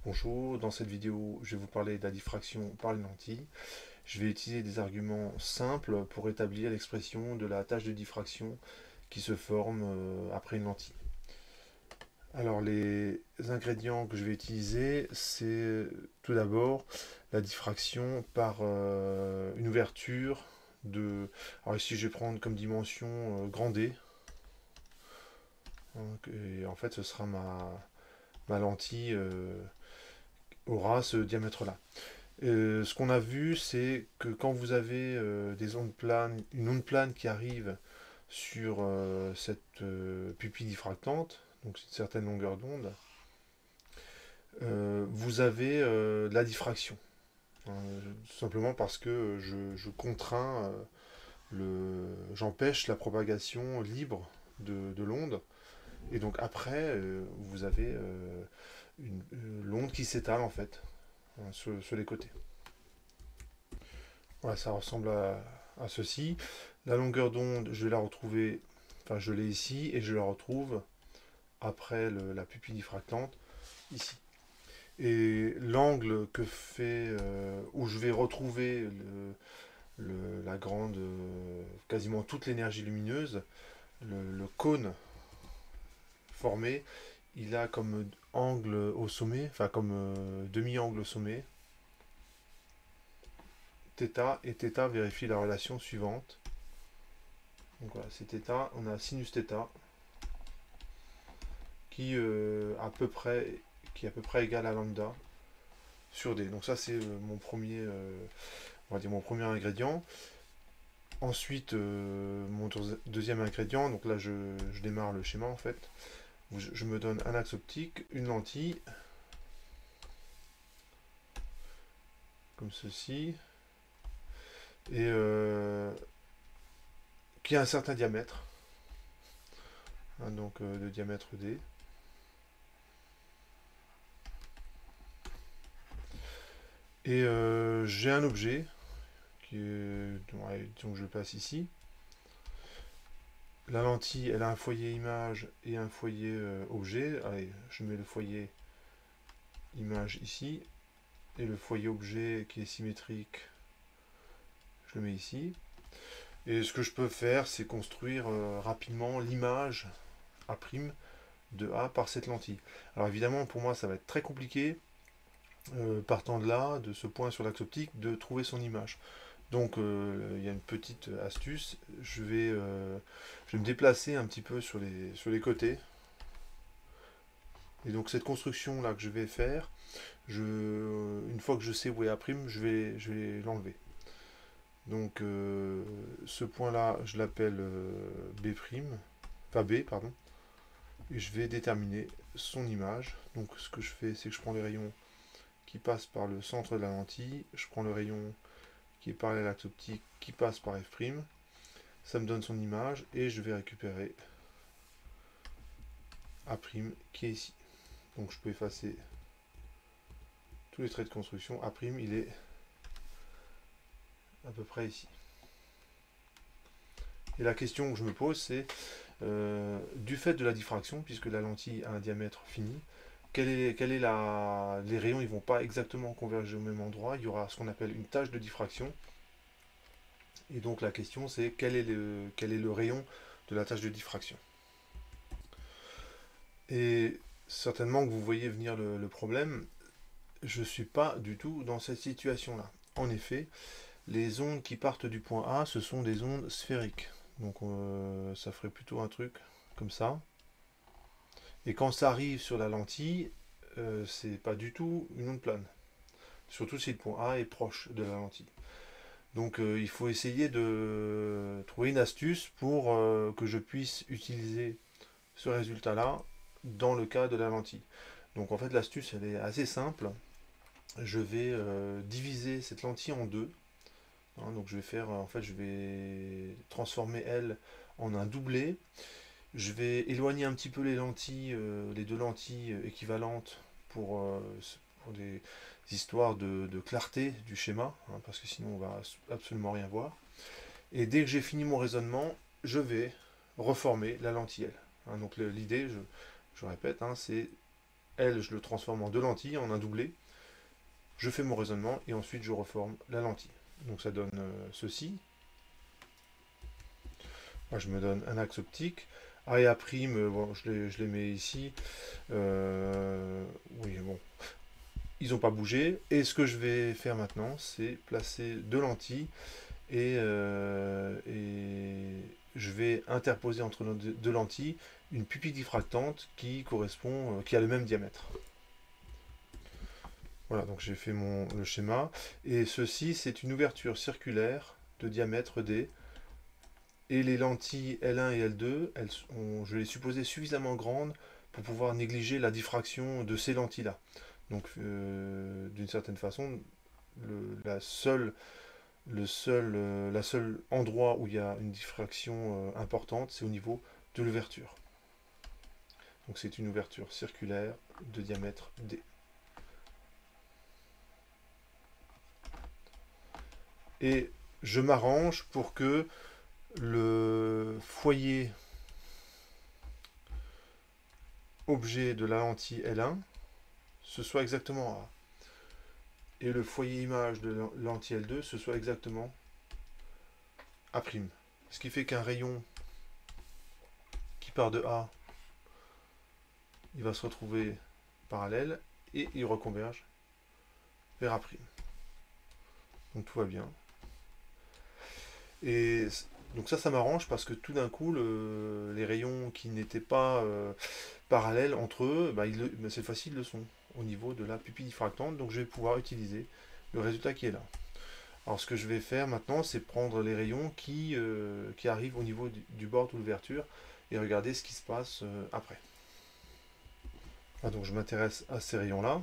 Bonjour, dans cette vidéo, je vais vous parler de la diffraction par une lentille. Je vais utiliser des arguments simples pour établir l'expression de la tâche de diffraction qui se forme après une lentille. Alors les ingrédients que je vais utiliser, c'est tout d'abord la diffraction par une ouverture de... Alors ici je vais prendre comme dimension grand D. Et en fait ce sera ma lentille aura ce diamètre-là. Ce qu'on a vu, c'est que quand vous avez des ondes planes, une onde plane qui arrive sur cette pupille diffractante, donc une certaine longueur d'onde, vous avez de la diffraction. Hein, tout simplement parce que je contrains, j'empêche la propagation libre de l'onde. Et donc après, vous avez l'onde qui s'étale en fait, hein, sur les côtés. Voilà, ça ressemble à ceci. La longueur d'onde, je vais la retrouver, enfin je l'ai ici, et je la retrouve après la pupille diffractante, ici. Et l'angle que fait, où je vais retrouver la grande, quasiment toute l'énergie lumineuse, le cône formé, il a comme angle au sommet, enfin comme demi-angle au sommet, θ, et θ vérifie la relation suivante. Donc voilà, c'est θ, on a sinus θ qui, qui est à peu près égal à lambda sur D. Donc ça c'est mon premier, on va dire mon premier ingrédient. Ensuite, mon deuxième ingrédient, donc là je démarre le schéma en fait. Je me donne un axe optique, une lentille, comme ceci, et qui a un certain diamètre, hein, donc de diamètre D. Et j'ai un objet, donc je passe ici. La lentille, elle a un foyer image et un foyer objet. Allez, je mets le foyer image ici. Et le foyer objet qui est symétrique, je le mets ici. Et ce que je peux faire, c'est construire rapidement l'image A' de A par cette lentille. Alors évidemment, pour moi, ça va être très compliqué, partant de là, de ce point sur l'axe optique, de trouver son image. Donc il y a une petite astuce, je vais me déplacer un petit peu sur les côtés. Et donc cette construction là que je vais faire, une fois que je sais où est A', je vais l'enlever. Donc ce point là, je l'appelle B', enfin B, pardon, et je vais déterminer son image. Donc ce que je fais, c'est que je prends les rayons qui passent par le centre de la lentille, je prends le rayon qui est parallèle à l'axe optique qui passe par F', ça me donne son image et je vais récupérer A' qui est ici. Donc je peux effacer tous les traits de construction. A', il est à peu près ici. Et la question que je me pose, c'est du fait de la diffraction, puisque la lentille a un diamètre fini, les rayons ils vont pas exactement converger au même endroit, il y aura ce qu'on appelle une tâche de diffraction. Et donc la question c'est quel est le rayon de la tâche de diffraction. Et certainement que vous voyez venir le problème, je ne suis pas du tout dans cette situation-là. En effet, les ondes qui partent du point A, ce sont des ondes sphériques. Donc ça ferait plutôt un truc comme ça. Et quand ça arrive sur la lentille, c'est pas du tout une onde plane. Surtout si le point A est proche de la lentille. Donc il faut essayer de trouver une astuce pour que je puisse utiliser ce résultat-là dans le cas de la lentille. Donc en fait l'astuce elle est assez simple. Je vais diviser cette lentille en deux. Hein, donc je vais faire, en fait je vais transformer elle en un doublé. Je vais éloigner un petit peu les lentilles, les deux lentilles équivalentes pour des histoires de clarté du schéma, hein, parce que sinon on va absolument rien voir. Et dès que j'ai fini mon raisonnement, je vais reformer la lentille. Hein, donc l'idée, je répète, hein, c'est L, je le transforme en deux lentilles, en un doublé. Je fais mon raisonnement et ensuite je reforme la lentille. Donc ça donne ceci. Moi, je me donne un axe optique. A et A', bon, je les mets ici. Oui, bon. Ils n'ont pas bougé. Et ce que je vais faire maintenant, c'est placer deux lentilles et je vais interposer entre nos deux lentilles une pupille diffractante qui correspond, qui a le même diamètre. Voilà, donc j'ai fait le schéma. Et ceci, c'est une ouverture circulaire de diamètre D. Et les lentilles L1 et L2, je les supposais suffisamment grandes pour pouvoir négliger la diffraction de ces lentilles-là. Donc, d'une certaine façon, la seule endroit où il y a une diffraction importante, c'est au niveau de l'ouverture. Donc c'est une ouverture circulaire de diamètre D. Et je m'arrange pour que le foyer objet de la lentille L1, ce soit exactement A. Et le foyer image de la lentille L2, ce soit exactement A'. Ce qui fait qu'un rayon qui part de A, il va se retrouver parallèle et il reconverge vers A'. Donc tout va bien. Et donc ça m'arrange parce que tout d'un coup, les rayons qui n'étaient pas parallèles entre eux, cette fois-ci, ils le sont au niveau de la pupille diffractante. Donc je vais pouvoir utiliser le résultat qui est là. Alors ce que je vais faire maintenant, c'est prendre les rayons qui arrivent au niveau du bord de l'ouverture et regarder ce qui se passe après. Ah, donc je m'intéresse à ces rayons-là.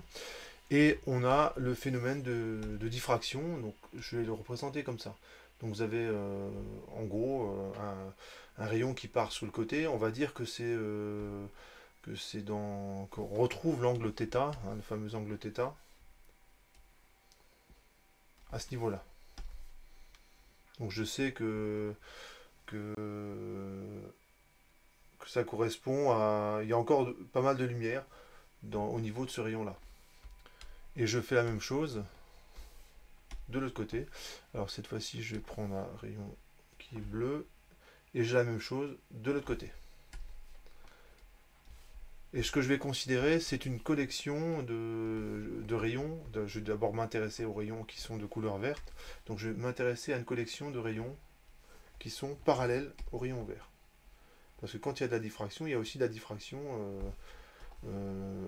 Et on a le phénomène de diffraction, donc je vais le représenter comme ça. Donc vous avez en gros un rayon qui part sur le côté, on va dire que qu'on retrouve l'angle θ, le fameux angle θ, à ce niveau-là. Donc je sais que ça correspond à... Il y a encore pas mal de lumière au niveau de ce rayon-là. Et je fais la même chose de l'autre côté. Alors cette fois-ci, je vais prendre un rayon qui est bleu et j'ai la même chose de l'autre côté. Et ce que je vais considérer, c'est une collection de rayons. Je vais d'abord m'intéresser aux rayons qui sont de couleur verte. Donc je vais m'intéresser à une collection de rayons qui sont parallèles aux rayons verts. Parce que quand il y a de la diffraction, il y a aussi de la diffraction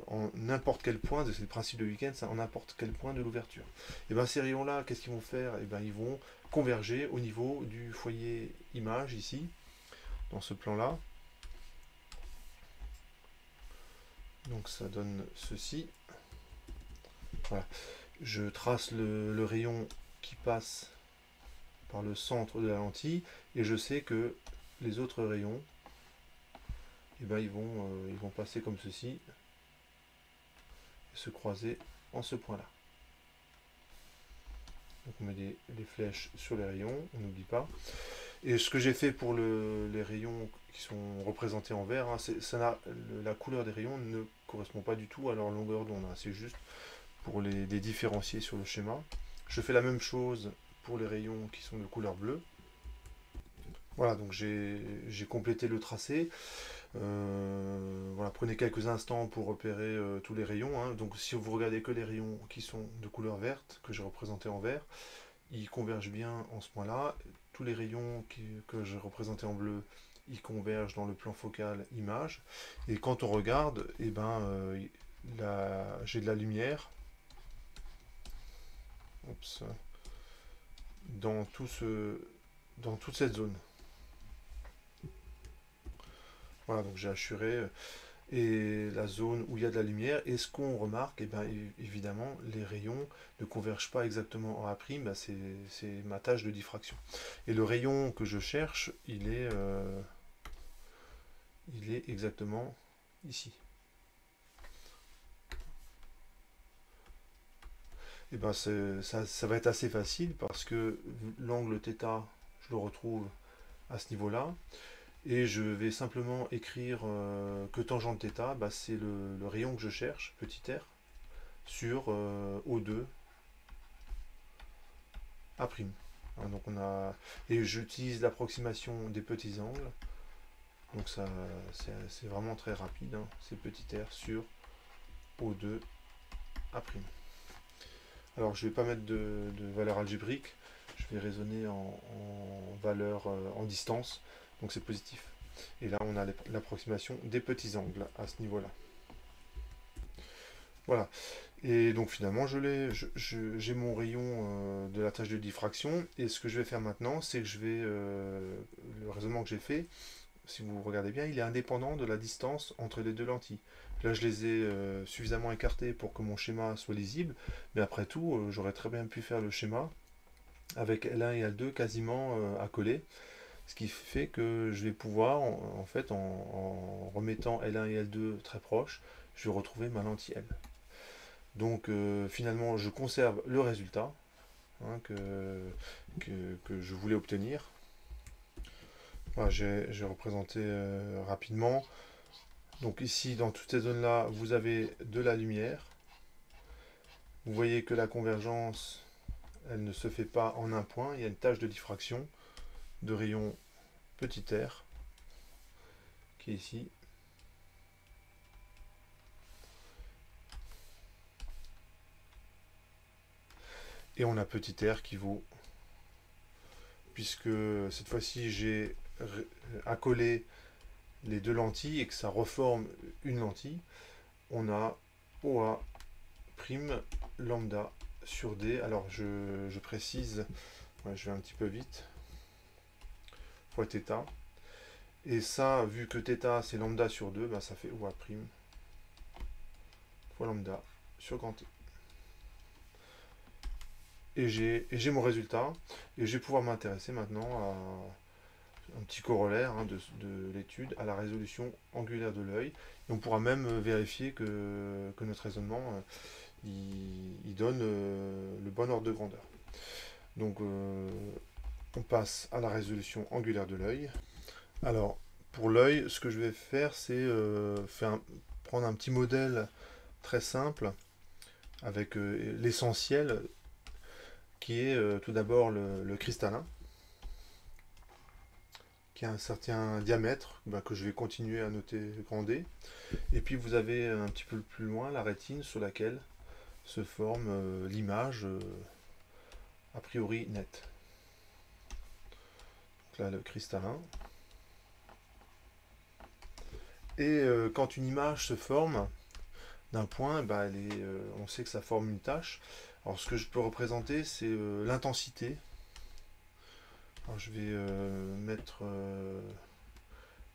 en n'importe quel point, c'est le principe de week-end, en n'importe quel point de l'ouverture. Et bien ces rayons-là, qu'est-ce qu'ils vont faire? Et bien ils vont converger au niveau du foyer image ici, dans ce plan-là. Donc ça donne ceci. Voilà. Je trace le rayon qui passe par le centre de la lentille et je sais que les autres rayons, eh ben, ils vont passer comme ceci et se croiser en ce point-là. Donc on met les flèches sur les rayons, on n'oublie pas. Et ce que j'ai fait pour les rayons qui sont représentés en vert, hein, la couleur des rayons ne correspond pas du tout à leur longueur d'onde. Hein, c'est juste pour les différencier sur le schéma. Je fais la même chose pour les rayons qui sont de couleur bleue. Voilà, donc j'ai complété le tracé. Voilà, prenez quelques instants pour repérer tous les rayons. Hein. Donc si vous regardez que les rayons qui sont de couleur verte, que j'ai représentés en vert, ils convergent bien en ce point-là. Tous les rayons que j'ai représentés en bleu, ils convergent dans le plan focal image. Et quand on regarde, eh ben, j'ai de la lumière dans toute cette zone. Voilà, donc j'ai assuré et la zone où il y a de la lumière. Et ce qu'on remarque, et bien, évidemment, les rayons ne convergent pas exactement en A', bah c'est ma tâche de diffraction. Et le rayon que je cherche, il est exactement ici. Et ben ça va être assez facile parce que l'angle θ, je le retrouve à ce niveau-là. Et je vais simplement écrire que tangente θ, bah, c'est le rayon que je cherche, petit r, sur O2 A'. Hein, donc et j'utilise l'approximation des petits angles. Donc ça, c'est vraiment très rapide. Hein, c'est petit r sur O2 A'. Alors je ne vais pas mettre de valeur algébrique. Je vais raisonner en valeur en distance. Donc c'est positif. Et là, on a l'approximation des petits angles à ce niveau-là. Voilà. Et donc finalement, j'ai mon rayon de la tâche de diffraction. Et ce que je vais faire maintenant, c'est que le raisonnement que j'ai fait, si vous regardez bien, il est indépendant de la distance entre les deux lentilles. Là, je les ai suffisamment écartés pour que mon schéma soit lisible. Mais après tout, j'aurais très bien pu faire le schéma avec L1 et L2 quasiment accolés. Ce qui fait que je vais pouvoir, en fait, en remettant L1 et L2 très proches, je vais retrouver ma lentille L. Donc finalement, je conserve le résultat hein, que je voulais obtenir. Voilà, j'ai représenté rapidement. Donc ici, dans toutes ces zones-là, vous avez de la lumière. Vous voyez que la convergence, elle ne se fait pas en un point. Il y a une tâche de diffraction de rayon petit r qui est ici. Et on a petit r qui vaut, puisque cette fois-ci j'ai accolé les deux lentilles et que ça reforme une lentille, on a OA prime lambda sur D. Alors je précise, ouais, je vais un petit peu vite, fois θ. Et ça, vu que θ c'est lambda sur 2, bah, ça fait OA prime fois lambda sur grand T. Et j'ai mon résultat. Et je vais pouvoir m'intéresser maintenant à un petit corollaire hein, de l'étude, à la résolution angulaire de l'œil. Et on pourra même vérifier que notre raisonnement il donne le bon ordre de grandeur. Donc on passe à la résolution angulaire de l'œil. Alors pour l'œil, ce que je vais faire, c'est prendre un petit modèle très simple avec l'essentiel qui est tout d'abord le cristallin, qui a un certain diamètre bah, que je vais continuer à noter grand D. Et puis vous avez un petit peu plus loin la rétine sur laquelle se forme l'image a priori nette. Donc là le cristallin. Et quand une image se forme d'un point, bah, on sait que ça forme une tache. Alors ce que je peux représenter, c'est l'intensité. Alors je vais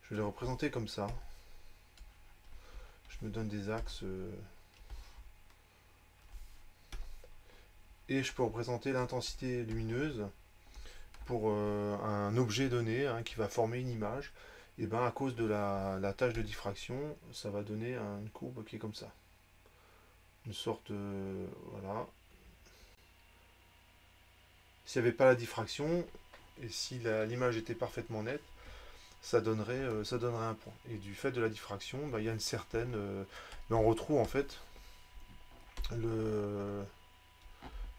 je vais les représenter comme ça. Je me donne des axes et je peux représenter l'intensité lumineuse pour un objet donné hein, qui va former une image. Et ben à cause de la tâche de diffraction, ça va donner une courbe qui est comme ça. Une sorte voilà. S'il n'y avait pas la diffraction et si l'image était parfaitement nette, ça donnerait un point. Et du fait de la diffraction, bah, il y a une certaine. Mais on retrouve en fait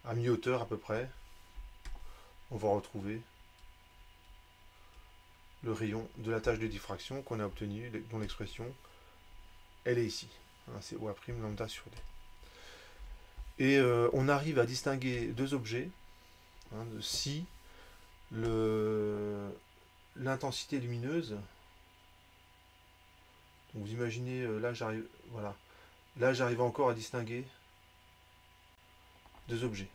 à mi-hauteur à peu près, on va retrouver le rayon de la tâche de diffraction qu'on a obtenu, dont l'expression, elle est ici. Hein, c'est OA' lambda sur D. Et on arrive à distinguer deux objets, hein, si l'intensité lumineuse, donc vous imaginez, là j'arrive, voilà, là j'arrive encore à distinguer deux objets.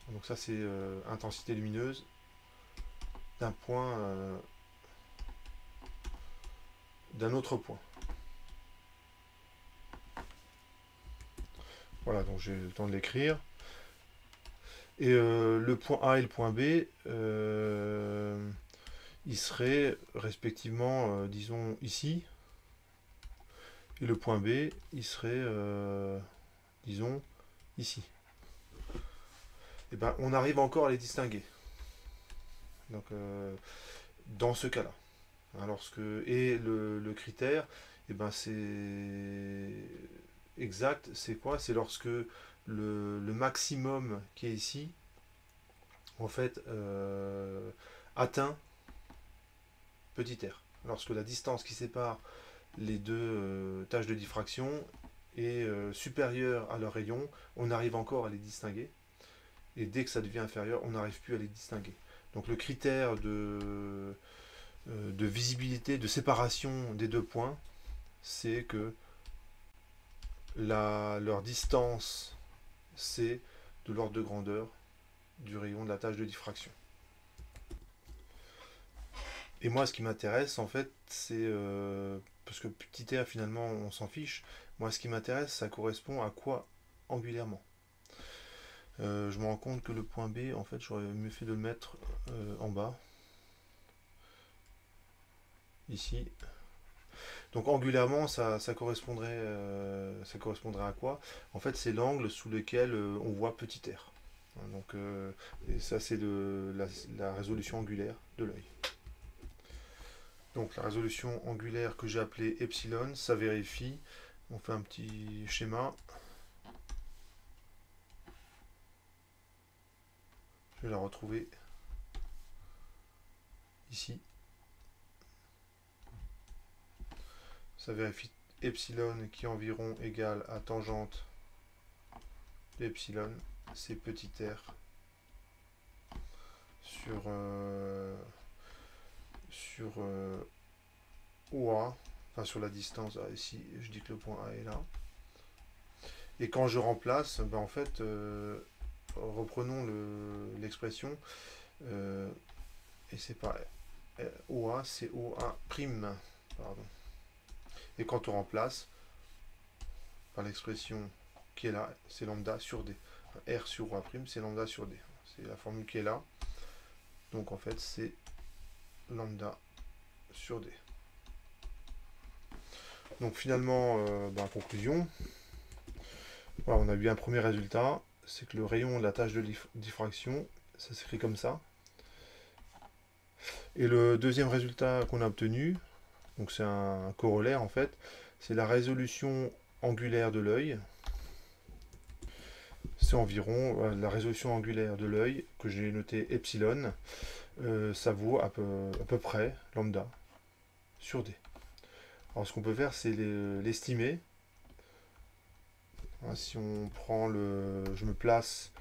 Donc ça c'est intensité lumineuse d'un point, d'un autre point. Voilà, donc j'ai le temps de l'écrire. Et le point A et le point B, ils seraient respectivement, disons, ici. Et le point B, il serait, disons, ici. Et ben, on arrive encore à les distinguer. Donc, dans ce cas-là. Hein, et le critère, eh ben c'est exact, c'est quoi? C'est lorsque le maximum qui est ici, en fait, atteint petit r. Lorsque la distance qui sépare les deux tâches de diffraction est supérieure à leur rayon, on arrive encore à les distinguer. Et dès que ça devient inférieur, on n'arrive plus à les distinguer. Donc le critère de visibilité, de séparation des deux points, c'est que leur distance, c'est de l'ordre de grandeur du rayon de la tâche de diffraction. Et moi, ce qui m'intéresse, en fait, c'est... parce que petit r, finalement, on s'en fiche. Moi, ce qui m'intéresse, ça correspond à quoi angulairement? Je me rends compte que le point B, en fait, j'aurais mieux fait de le mettre en bas. Ici. Donc angulairement, ça correspondrait à quoi? En fait, c'est l'angle sous lequel on voit petit r. Donc, et ça, c'est la résolution angulaire de l'œil. Donc la résolution angulaire que j'ai appelée epsilon, ça vérifie. On fait un petit schéma. Je vais la retrouver ici. Ça vérifie epsilon qui est environ égal à tangente d'epsilon, c'est petit r sur OA, enfin sur la distance. Ici, je dis que le point A est là. Et quand je remplace, ben en fait, reprenons l'expression, et c'est pas OA, c'est OA prime, pardon. Et quand on remplace par l'expression qui est là, c'est lambda sur D. R sur OA prime, c'est lambda sur D. C'est la formule qui est là. Donc en fait, c'est lambda sur D. Donc finalement, en conclusion, voilà, on a eu un premier résultat, c'est que le rayon de la tâche de diffraction, ça s'écrit comme ça. Et le deuxième résultat qu'on a obtenu, donc c'est un corollaire en fait, c'est la résolution angulaire de l'œil. C'est environ la résolution angulaire de l'œil, que j'ai noté epsilon, ça vaut à peu près lambda sur D. Alors ce qu'on peut faire, c'est l'estimer. Si on prend je me place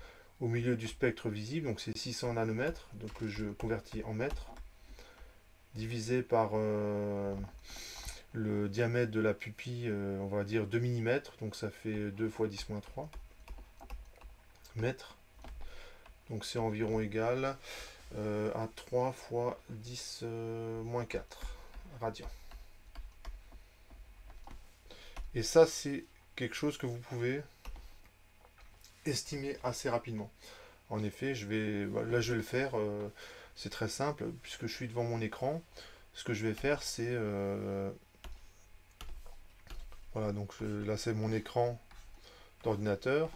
au milieu du spectre visible, donc c'est 600 nanomètres, donc je convertis en mètres, divisé par le diamètre de la pupille, on va dire 2 mm, donc ça fait 2 fois 10-3 mètres. Donc c'est environ égal à 3 fois 10-4 radians. Et ça, c'est quelque chose que vous pouvez estimer assez rapidement. En effet, là je vais le faire, c'est très simple, puisque je suis devant mon écran. Ce que je vais faire, c'est... voilà, donc là c'est mon écran d'ordinateur.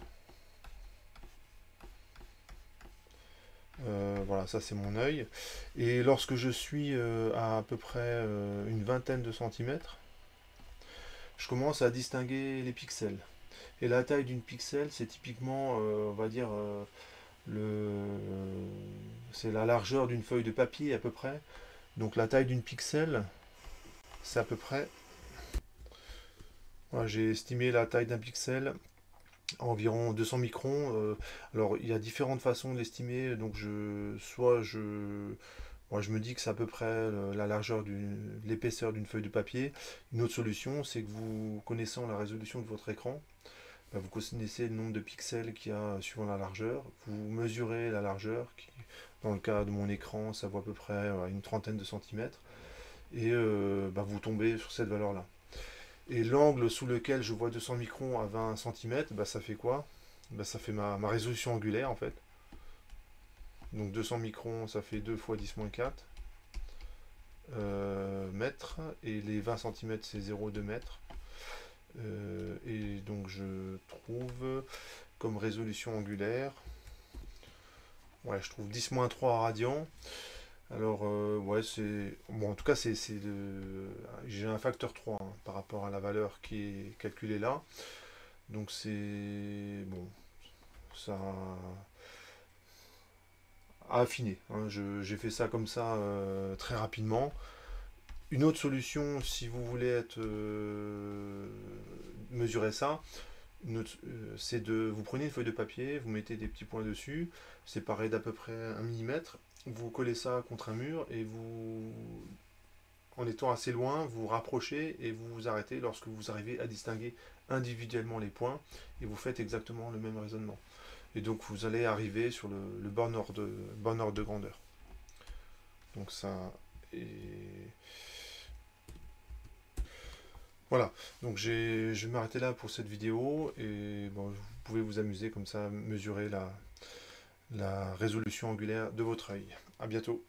Voilà, ça c'est mon œil. Et lorsque je suis à peu près une vingtaine de centimètres, je commence à distinguer les pixels. Et la taille d'une pixel, c'est typiquement, on va dire, c'est la largeur d'une feuille de papier à peu près. Donc la taille d'une pixel, c'est à peu près... Voilà, j'ai estimé la taille d'un pixel à environ 200 microns. Alors il y a différentes façons d'estimer. Donc moi, je me dis que c'est à peu près la largeur l'épaisseur d'une feuille de papier. Une autre solution, c'est que vous connaissant la résolution de votre écran, vous connaissez le nombre de pixels qu'il y a suivant la largeur. Vous mesurez la largeur, dans le cas de mon écran, ça vaut à peu près une trentaine de centimètres. Et vous tombez sur cette valeur-là. Et l'angle sous lequel je vois 200 microns à 20 cm, ça fait quoi? Ça fait ma résolution angulaire en fait. Donc 200 microns, ça fait 2 fois 10-4 mètres. Et les 20 cm, c'est 0,2 mètres. Et donc je trouve comme résolution angulaire, je trouve 10-3 radians. Alors, ouais, c'est... Bon, en tout cas, j'ai un facteur 3 hein, par rapport à la valeur qui est calculée là. Donc c'est... Bon, ça a affiné, hein. J'ai fait ça comme ça très rapidement. Une autre solution, si vous voulez mesurer ça, c'est de... Vous prenez une feuille de papier, vous mettez des petits points dessus, séparés d'à peu près 1 mm, vous collez ça contre un mur et vous, en étant assez loin, vous rapprochez et vous vous arrêtez lorsque vous arrivez à distinguer individuellement les points et vous faites exactement le même raisonnement. Et donc vous allez arriver sur le bon ordre de grandeur. Donc ça et voilà. Donc je vais m'arrêter là pour cette vidéo et bon, vous pouvez vous amuser comme ça, mesurer la résolution angulaire de votre œil. À bientôt.